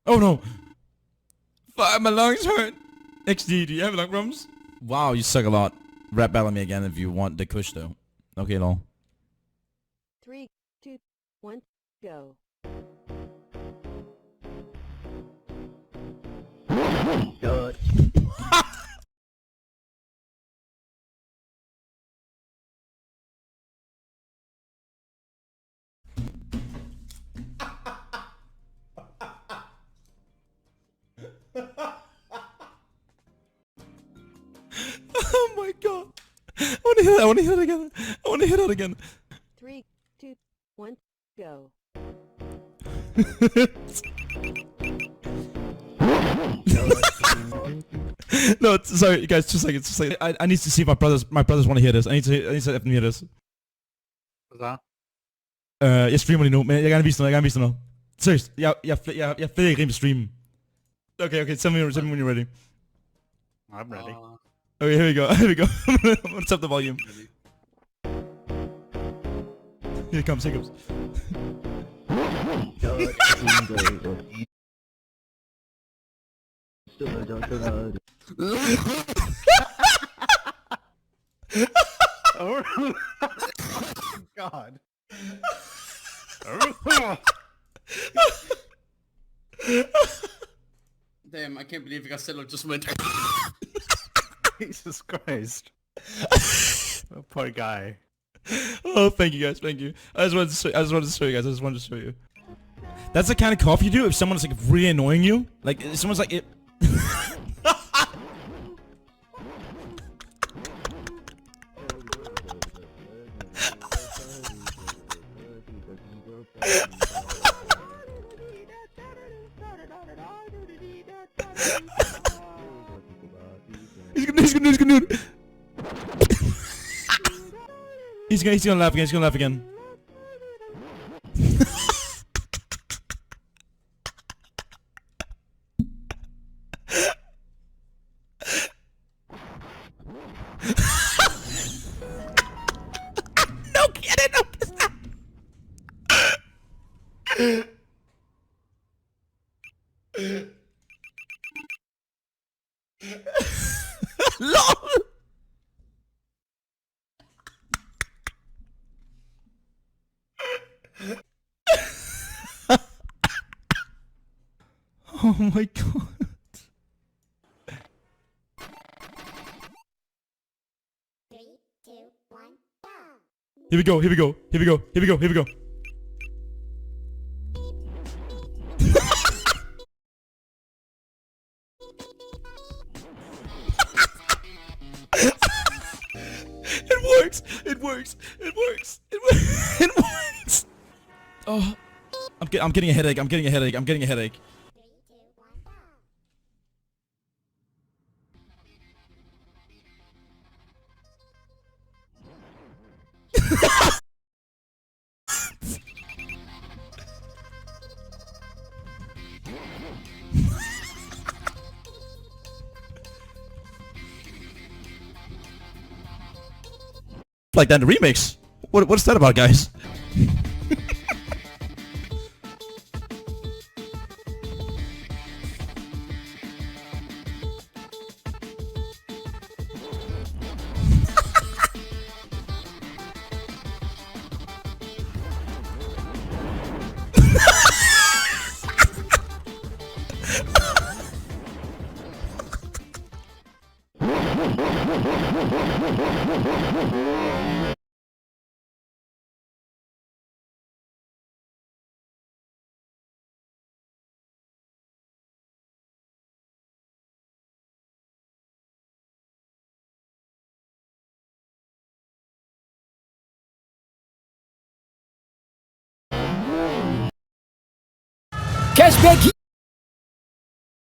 Oh no! Fuck, my lungs hurt. XD, do you have lung problems? Wow, you suck a lot. Rap battle me again if you want the kush though. Okay, lol. 3, 2, 1, go. Good. Oh my god. I wanna hear that, I wanna hear that again. I wanna hear that again. 3, 2, 1, go. No, sorry guys, 2 seconds, 2 seconds. I need to see if my brothers wanna hear this. I need to have them hear this. Hvad så? Jeg streamer lige nu, men jeg vil gerne vise noget, Seriøst, jeg er flere ikke rimelig streamen. Okay, tell me when you're ready. I'm ready. Okay, here we go. I'm gonna tap the volume. Here it comes. Oh God. Damn, I can't believe Gastello just went. Jesus Christ. Oh, poor guy. Oh, thank you guys, thank you. I just wanted to show you. That's the kind of cough you do if someone's like really annoying you. Like, if someone's like it. He's gonna laugh again. No kidding, no. LOL. Oh my god. Here we go. It works. Oh, I'm getting a headache. Like that in the remix. What's that about, guys? Cashback